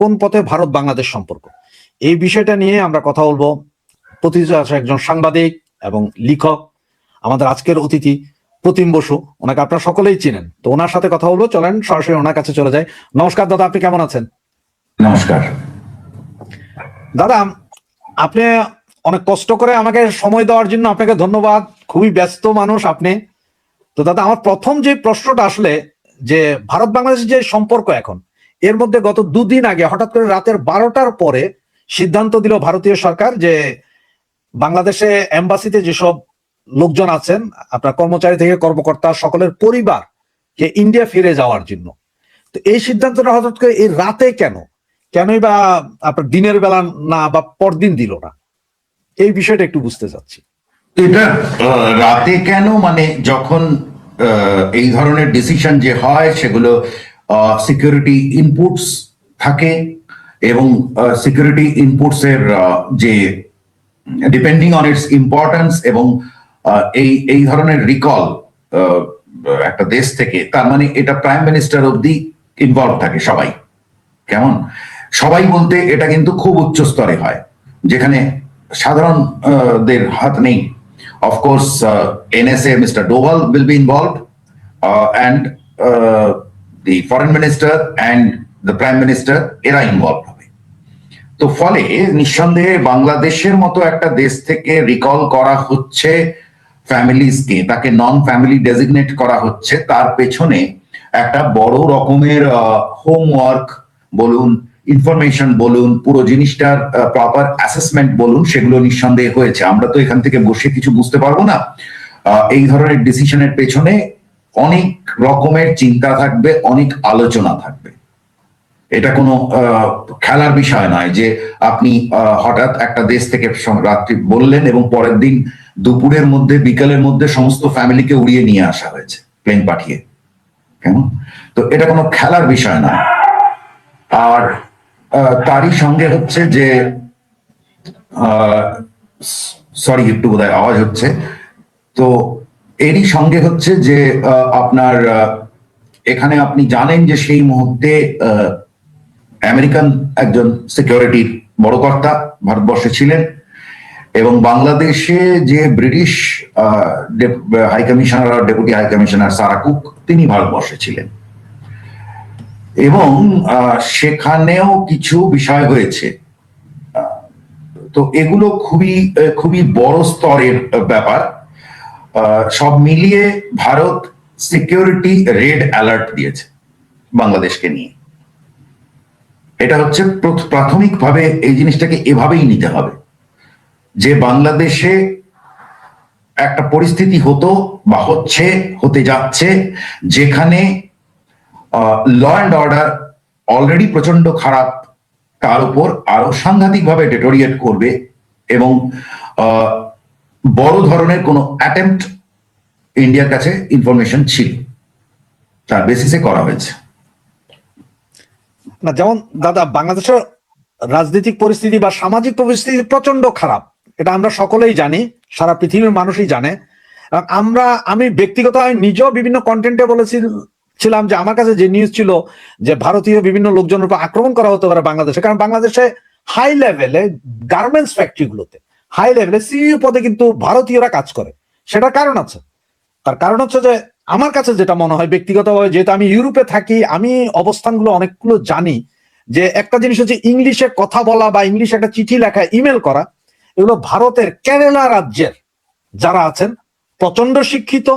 কোন পথে ভারত বাংলাদেশ সম্পর্ক, এই বিষয়টা নিয়ে আমরা কথা বলবো। প্রতিনিধি আছে একজন সাংবাদিক এবং লেখক, আমাদের আজকের অতিথি প্রতিম বসু, ওনাকে আপনারা সকলেই চিনেন। তো ওনার সাথে কথা বলবো, চলেন সরাসরি ওনার কাছে চলে যাই। নমস্কার দাদা, আপনি কেমন আছেন? নমস্কার দাদা, আপনি অনেক কষ্ট করে আমাকে সময় দেওয়ার জন্য আপনাকে ধন্যবাদ। খুবই ব্যস্ত মানুষ আপনি। তো দাদা, আমার প্রথম যে প্রশ্নটা আসলে যে ভারত বাংলাদেশের যে সম্পর্ক এখন, এর মধ্যে গত দুদিন আগে হঠাৎ করে রাতের 12টার পরে সিদ্ধান্ত দিল ভারতীয় সরকার যে বাংলাদেশে এম্বাসিতে যেসব লোকজন আছেন, আপনার কর্মচারী থেকে কর্মকর্তা সকলের পরিবার কে ইন্ডিয়া ফিরে যাওয়ার জন্য। তো এই সিদ্ধান্তটা হঠাৎ করে এই রাতে কেনই বা আপনার দিনের বেলা না বা পরদিন দিল না, এই বিষয়টা একটু বুঝতে চাচ্ছি। এটা রাতে কেন, মানে যখন এই ধরনের ডিসিশন যে হয় সেগুলো সিকিউরিটি ইনপুটস থাকে, এবং সিকিউরিটি ইনপুটস এর যে ডিপেন্ডিং অন ইটস ইম্পর্টেন্স, এবং এই ধরনের রিকল একটা দেশ থেকে, তার মানে এটা প্রাইম মিনিস্টার অব্দি ইনভলভ থাকে সবাই। কেমন সবাই বলতে এটা কিন্তু খুব উচ্চ স্তরে হয়, যেখানে সাধারণ দের হাত নেই। Of course NSA Mr. Doval will be involved, and the foreign minister and the prime minister এরা ইনভলভ হবে। তো ফলে নিঃসন্দেহে বাংলাদেশের মতো একটা দেশ থেকে রিকল করা হচ্ছে ফ্যামিলিজকে, তাকে নন ফ্যামিলি ডেজিগনেট করা হচ্ছে, তার পেছনে একটা বড় রকমের হোমওয়ার্ক বলুন, ইনফরমেশন বলুন, পুরো জিনিসটার প্রপার অ্যাসেসমেন্ট বলুন, সেগুলো নিঃসন্দেহে হয়েছে। আমরা তো এখান থেকে বসে কিছু বুঝতে পারবো না। এই ধরনের ডিসিশনের পেছনে অনেক রকমের চিন্তা থাকবে, অনেক আলোচনা থাকবে। এটা কোনো খেলার বিষয় নয় যে আপনি হঠাৎ একটা দেশ থেকে রাত্রি বললেন এবং পরের দিন দুপুরের মধ্যে বিকালের মধ্যে সমস্ত ফ্যামিলিকে উড়িয়ে নিয়ে আসা হয়েছে প্লেন পাঠিয়ে। কেমন, তো এটা কোনো খেলার বিষয় নয়। আর তারই সঙ্গে হচ্ছে যে সরি, একটু বোধহয় আওয়াজ হচ্ছে। তো এরই সঙ্গে হচ্ছে যে আপনার এখানে আপনি জানেন যে সেই মুহূর্তে আমেরিকান একজন সিকিউরিটির বড় কর্তা ভারতবর্ষে ছিলেন, এবং বাংলাদেশে যে British high commissioner, deputy high commissioner Sarah Cook, তিনি ভারতবর্ষে ছিলেন। এবং সেখানেও কিছু বিষয় হয়েছে। তো এগুলো খুবই খুবই বড় স্তরের ব্যাপার। সব মিলিয়ে ভারত সিকিউরিটি রেড অ্যালার্ট দিয়েছে বাংলাদেশকে নিয়ে। এটা হচ্ছে প্রাথমিকভাবে এই জিনিসটাকে এভাবেই নিতে হবে যে বাংলাদেশে একটা পরিস্থিতি হতো বা হতে যাচ্ছে, যেখানে ল অ্যান্ড অর্ডার অলরেডি প্রচন্ড খারাপ, তার উপর আরো সাংঘাতিকভাবে ডেটোরিয়েট করবে, এবং বড় ধরনের কোনো অ্যাটেম্পট ইন্ডিয়ার কাছে ইনফরমেশন ছিল, তার বেসিসে করা হয়েছে। না, যেমন দাদা, বাংলাদেশের রাজনৈতিক পরিস্থিতি বা সামাজিক পরিস্থিতি প্রচন্ড খারাপ, এটা আমরা সকলেই জানি, সারা পৃথিবীর মানুষই জানে। আমি ব্যক্তিগতভাবে নিজেও বিভিন্ন কন্টেন্টে বলেছিলাম যে আমার কাছে যে নিউজ ছিল যে ভারতীয় বিভিন্ন লোকজনের উপর আক্রমণ করা হতে পারে বাংলাদেশে, কারণ বাংলাদেশে হাই লেভেলে গার্মেন্টস ফ্যাক্টরিগুলোতে হাই লেভেলে সিইও পদে কিন্তু ভারতীয়রা কাজ করে। সেটার কারণ আছে। তার কারণ হচ্ছে যে আমার কাছে যেটা মনে হয় ব্যক্তিগতভাবে, যেহেতু আমি ইউরোপে থাকি, আমি অবস্থানগুলো অনেকগুলো জানি, যে একটা জিনিস হচ্ছে ইংলিশে কথা বলা বা ইংলিশে একটা চিঠি লেখা, ইমেল করা, এগুলো ভারতের কেরালা রাজ্যের যারা আছেন প্রচন্ড শিক্ষিত,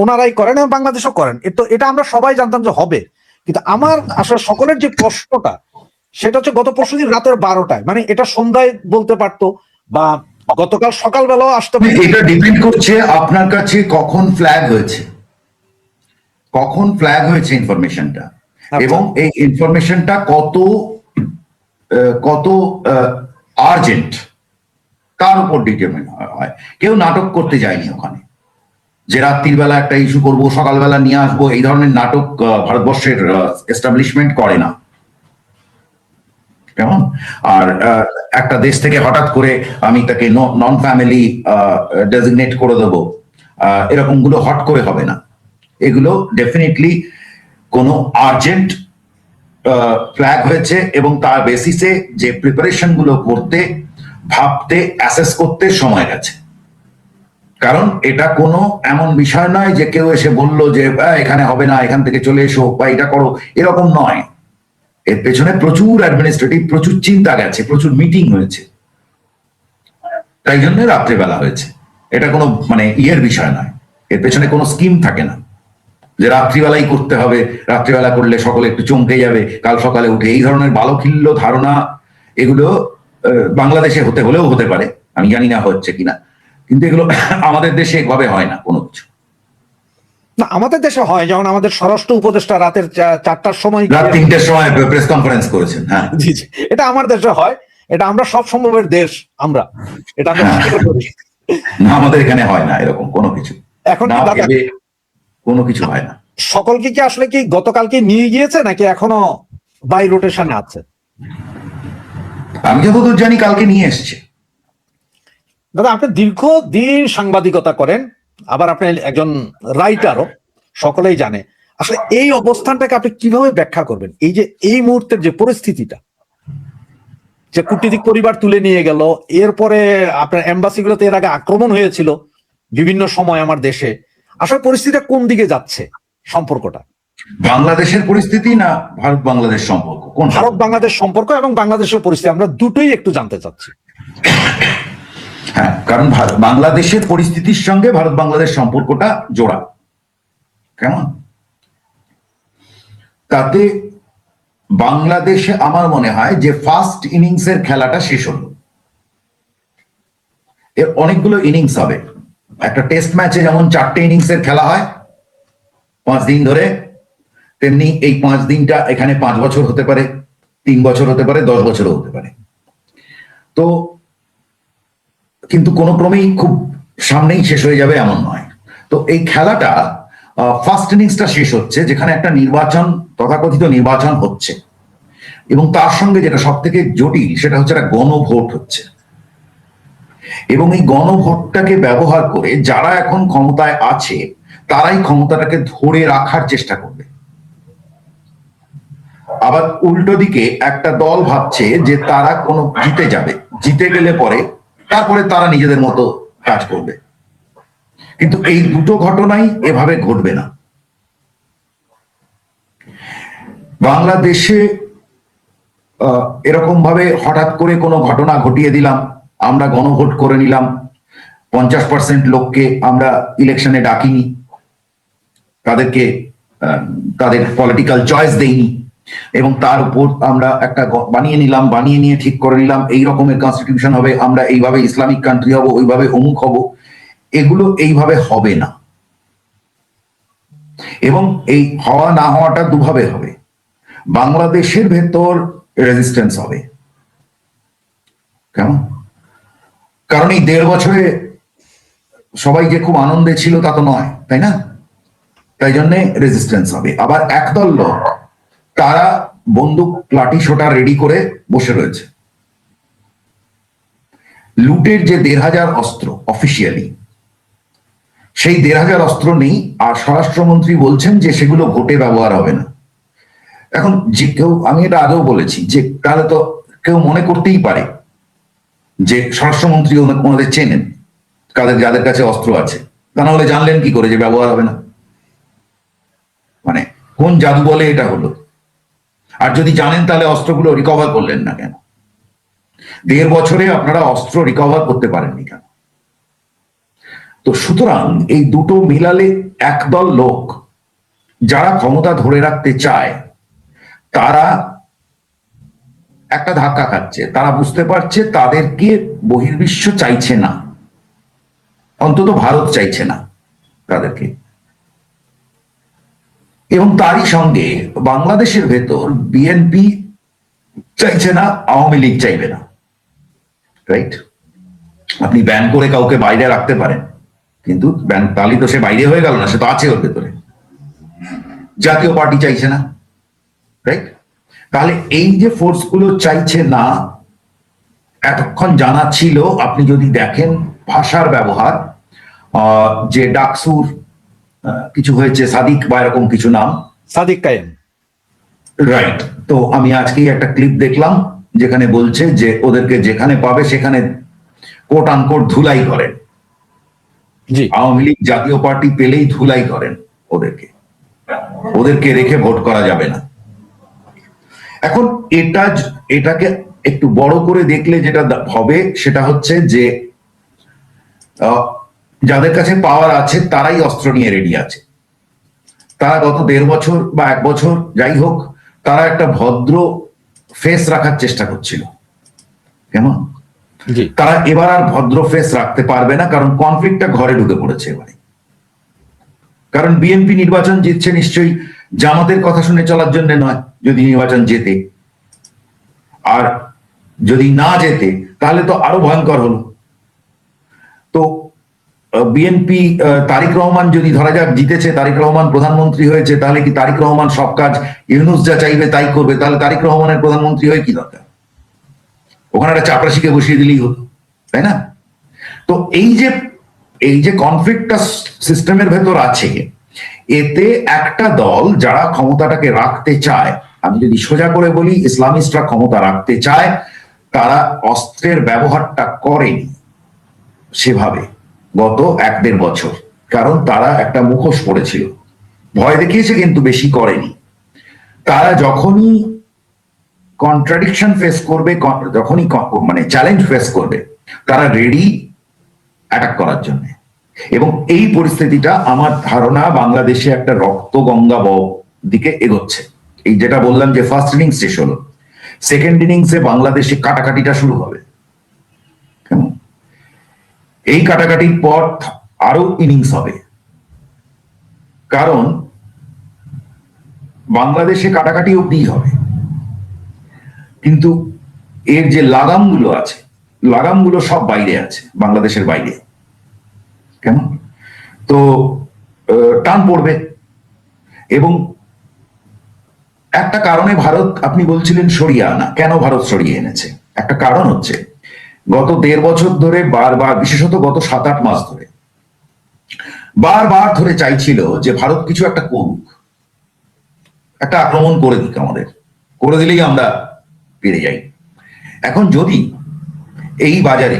ওনারাই করেন এবং বাংলাদেশও করেন। এটা আমরা সবাই জানতাম যে হবে। কিন্তু আমার আসলে সকলের যে প্রশ্নটা, সেটা হচ্ছে গত পরশুদিন রাতের 12টায়, মানে এটা সন্ধ্যায় বলতে পারতো বা গতকাল সকালবেলাও আসতে পারে। এটা ডিপেন্ড করছে আপনার কাছে কখন ফ্ল্যাগ হয়েছে ইনফরমেশনটা, এবং এই ইনফরমেশনটা কত আর্জেন্ট, তার উপর ডিটারমিন হয়। কেউ নাটক করতে যায়নি ওখানে, যে রাত্রির বেলা একটা ইস্যু করব, সকালবেলা নিয়ে আসবো, এই ধরনের নাটক ভারতবর্ষের এস্টাবলিশমেন্ট করে না। কেমন, আর একটা দেশ থেকে হঠাৎ করে আমি তাকে নন ফ্যামিলি ডেজিগনেট করে দেবো, এরকম গুলো হট করে হবে না। এগুলো ডেফিনেটলি কোনো আর্জেন্ট ফ্ল্যাগ হয়েছে এবং তার বেসিসে যে প্রিপারেশন গুলো করতে, ভাবতে, অ্যাসেস করতে সময় গেছে। কারণ এটা কোনো এমন বিষয় নয় যে কেউ এসে বলল যে এখানে হবে না, এখান থেকে চলে এসো বা এটা করো, এরকম নয়। এর পেছনে প্রচুর অ্যাডমিনিস্ট্রেটিভ, প্রচুর চিন্তা গেছে, প্রচুর মিটিং হয়েছে, তাই জন্য রাত্রেবেলা হয়েছে। এটা কোনো মানে ইয়ের বিষয় নয়, এর পেছনে কোনো স্কিম থাকে না যে রাত্রিবেলাই করতে হবে, রাত্রিবেলা করলে সকলে একটু চমকে যাবে, কাল সকালে উঠে। এই ধরনের বালখিল্য ধারণা এগুলো বাংলাদেশে হতে হলেও হতে পারে, আমি জানি না হচ্ছে কিনা, কিন্তু এগুলো আমাদের দেশে এভাবে হয় না কোনো কিছু। না, আমাদের দেশে হয়, যেমন আমাদের স্বরাষ্ট্র উপদেষ্টা রাতের 4টার সময় রাত 3টের সময় প্রেস কনফারেন্স করেছেন। হ্যাঁ, জি জি, এটা আমার দেশে হয়। এটা আমরা সব সম্ভবের দেশ, আমরা এটা আমরা স্বীকার করি। না, আমাদের এখানে হয় না এরকম কোনো কিছু, এখন না কি দাদা, ভেবে কোনো কিছু হয় না। সকলকে কি আসলে কি গতকালকে নিয়ে গিয়েছে নাকি এখনো বাই রোটেশনে আছে? আমি যতদূর জানি কালকে নিয়ে এসছে। দাদা, আপনি দীর্ঘদিন সাংবাদিকতা করেন, আবার আপনি একজন রাইটারও, সকলেই জানে। আসলে এই অবস্থানটাকে আপনি কিভাবে ব্যাখ্যা করবেন? এই যে এই মুহূর্তের যে পরিস্থিতিটা, যে কূটনীতিক পরিবার তুলে নিয়ে গেল, এরপরে আপনার এম্বাসিগুলোতে এর আগে আক্রমণ হয়েছিল বিভিন্ন সময় আমার দেশে, আসলে পরিস্থিতিটা কোন দিকে যাচ্ছে, সম্পর্কটা? বাংলাদেশের পরিস্থিতি না ভারত বাংলাদেশ সম্পর্ক? কোন ভারত বাংলাদেশ সম্পর্ক এবং বাংলাদেশের পরিস্থিতি, আমরা দুটোই একটু জানতে চাচ্ছি। হ্যাঁ, কারণ বাংলাদেশের পরিস্থিতির সঙ্গে ভারত বাংলাদেশ সম্পর্কটা জোড়া। কেমন? তাতে বাংলাদেশে আমার মনে হয় যে ফার্স্ট ইনিংসের খেলাটা শেষ হলো। এর অনেকগুলো ইনিংস হবে। একটা টেস্ট ম্যাচে যেমন 4টে ইনিংসের খেলা হয় 5 দিন ধরে, তেমনি এই 5 দিনটা এখানে 5 বছর হতে পারে, 3 বছর হতে পারে, 10 বছরও হতে পারে। তো কিন্তু কোনো ক্রমেই খুব সামনেই শেষ হয়ে যাবে এমন নয়। তো এই খেলাটা ফার্স্ট ইনিংসটা শেষ হচ্ছে, যেখানে একটা নির্বাচন, তথাকথিত নির্বাচন হচ্ছে, এবং তার সঙ্গে যেটা সব থেকে জটিল সেটা হচ্ছে একটা গণভোট হচ্ছে। এবং এই গণভোটটাকে ব্যবহার করে যারা এখন ক্ষমতায় আছে তারাই ক্ষমতাটাকে ধরে রাখার চেষ্টা করবে। আবার উল্টো দিকে একটা দল ভাবছে যে তারা কোনো জিতে যাবে, জিতে গেলে পরে তারপরে তারা নিজেদের মতো কাজ করবে। কিন্তু এই দুটো ঘটনাই এভাবে ঘটবে না। বাংলাদেশে এরকম ভাবে হঠাৎ করে কোনো ঘটনা ঘটিয়ে দিলাম, আমরা গণভোট করে নিলাম, 50% লোককে আমরা ইলেকশনে ডাকিনি, তাদেরকে তাদের পলিটিক্যাল চয়েস দেইনি, এবং তার উপর আমরা একটা বানিয়ে নিলাম, বানিয়ে নিয়ে ঠিক করে নিলাম এই রকমের কনস্টিটিউশন হবে, আমরা এইভাবে ইসলামিক কান্ট্রি হব, ওইভাবে অমুক হব। এগুলো এইভাবে হবে না। এবং এই হওয়া না হওয়াটা দুভাবে হবে। বাংলাদেশের ভেতর রেজিস্ট্যান্স হবে। কেমন? কারণ এই 1.5 বছরে সবাই যে খুব আনন্দে ছিল তা তো নয়, তাই না? তাই জন্যে রেজিস্ট্যান্স হবে। আবার একদল লোক তারা বন্দুক, লাঠি সোটা রেডি করে বসে রয়েছে। লুটের যে 1,500 অস্ত্র অফিসিয়ালি, সেই 1,500 অস্ত্র নেই, আর স্বরাষ্ট্রমন্ত্রী বলছেন যে সেগুলো ভোটে ব্যবহার হবে না। এখন যে কেউ, আমি এটা আগেও বলেছি যে তাহলে তো কেউ মনে করতেই পারে যে স্বরাষ্ট্রমন্ত্রী ওনাদের চেনেন, যাদের কাছে অস্ত্র আছে, তা না হলে জানলেন কি করে যে ব্যবহার হবে না? মানে কোন জাদু বলে এটা হলো? আর যদি জানেন তাহলে অস্ত্রগুলো রিকভার করলেন না কেন? 1.5 বছরে আপনারা অস্ত্র রিকভার করতে পারেননি কেন? তো সুতরাং এই দুটো মিলালে একদল লোক যারা ক্ষমতা ধরে রাখতে চায় তারা একটা ধাক্কা খাচ্ছে। তারা বুঝতে পারছে তাদেরকে বহির্বিশ্ব চাইছে না, অন্তত ভারত চাইছে না তাদেরকে। এবং তারই সঙ্গে বাংলাদেশের ভেতর বিএনপি চাইছে না, আওয়ামী লীগ চাইবে না। রাইট? আপনি ব্যান করে কাউকে বাইরে রাখতে পারেন, কিন্তু ব্যান তালি তো সে বাইরে হয়ে গেল না, সে তো আছে ওর ভেতরে। জাতীয় পার্টি চাইছে না। রাইট? তাহলে এই যে ফোর্স গুলো চাইছে না, এতক্ষণ জানা ছিল। আপনি যদি দেখেন ভাষার ব্যবহার, যে ডাকসুর কিছু হয়েছে, সাদিক বা এরকম কিছু নাম, সাদিক কায়েম, রাইট। তো আমি আজকেই একটা ক্লিপ দেখলাম যেখানে বলছে যে ওদেরকে যেখানে পাবে সেখানে কোট আনকোট ধুলাই করেন। জি আওয়ামী লীগ জাতীয় পার্টি পেলেই ধুলাই করেন ওদেরকে, ওদেরকে রেখে ভোট করা যাবে না। এখন এটাকে একটু বড় করে দেখলে যেটা হবে সেটা হচ্ছে যে যাদের কাছে পাওয়ার আছে তারাই অস্ত্র নিয়ে রেডি আছে। তারা গত 1.5 বছর বা 1 বছর যাই হোক, তারা একটা ভদ্র ফেস রাখার চেষ্টা করছিল, কেমন? জি তারা এবার আর ভদ্র ফেস রাখতে পারবে না, কারণ কনফ্লিক্টটা ঘরে ঢুকে পড়েছে এবারে। কারণ বিএনপি নির্বাচন জিতছে নিশ্চয়ই জামাতের কথা শুনে চলার জন্য নয়। যদি নির্বাচন জেতে, আর যদি না জেতে তাহলে তো আরো ভয়ঙ্কর হলো। তো বিএনপি তারেক রহমান যদি ধরা যাক জিতেছে, তারেক রহমান প্রধানমন্ত্রী হয়েছে, তাহলে কি তারেক রহমান সব কাজ ইউনূস যা চাইবে তাই করবে? তাহলে তারেক রহমানের প্রধানমন্ত্রী হয়ে কি দরকার? ওখানে একটা চাপরাশিকে বসিয়ে দিলেই হতো, তাই না? তো এই যে কনফ্লিক্টটা সিস্টেমের ভেতর আছে, এতে একটা দল যারা ক্ষমতাটাকে রাখতে চায়, আমি যদি সোজা করে বলি ইসলামিস্টরা ক্ষমতা রাখতে চায়, তারা অস্ত্রের ব্যবহারটা করেনি সেভাবে গত 1-1.5 বছর। কারণ তারা একটা মুখোশ পড়েছিল, ভয় দেখিয়েছে কিন্তু বেশি করেনি। তারা যখনই কন্ট্রাডিকশন ফেস করবে, যখনই মানে চ্যালেঞ্জ ফেস করবে, তারা রেডি অ্যাটাক করার জন্য। এবং এই পরিস্থিতিটা আমার ধারণা বাংলাদেশে একটা রক্ত গঙ্গা দিকে এগোচ্ছে। এই যেটা বললাম যে ফার্স্ট ইনিংস শেষ হলো, সেকেন্ড ইনিংসে বাংলাদেশে কাটাকাটিটা শুরু হবে। কেমন? এই কাটাকাটির পর আরো ইনিংস হবে, কারণ বাংলাদেশে কাটাকাটি অব্দি হবে, কিন্তু এর যে লাগামগুলো আছে, লাগামগুলো সব বাইরে আছে, বাংলাদেশের বাইরে। কেমন? তো টান পড়বে। এবং একটা কারণে ভারত, আপনি বলছিলেন সরিয়ে আনা, কেন ভারত সরিয়ে এনেছে? একটা কারণ হচ্ছে গত 1.5 বছর ধরে বারবার, বিশেষত গত 7-8 মাস ধরে বারবার ধরে চাইছিল যে ভারত কিছু একটা করুক, একটা আক্রমণ করে দিক, আমাদের করে দিলেই আমরা পেরে যাই। এখন যদি এই বাজারে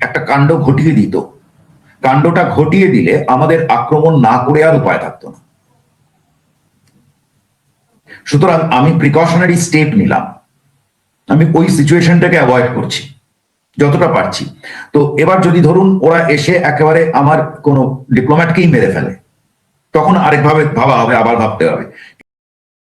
একটা কাণ্ড ঘটিয়ে দিত, কাণ্ডটা ঘটিয়ে দিলে আমাদের আক্রমণ না করে আর উপায় থাকতো না। সুতরাং আমি প্রিকশনারি স্টেপ নিলাম, আমি ওই সিচুয়েশনটাকে অ্যাভয়েড করছি যতটা পারছি। তো এবার যদি ধরুন ওরা এসে একেবারে আমার কোনো ডিপ্লোম্যাটকেই মেরে ফেলে, তখন আরেকভাবে ভাবা হবে, আবার ভাবতে হবে।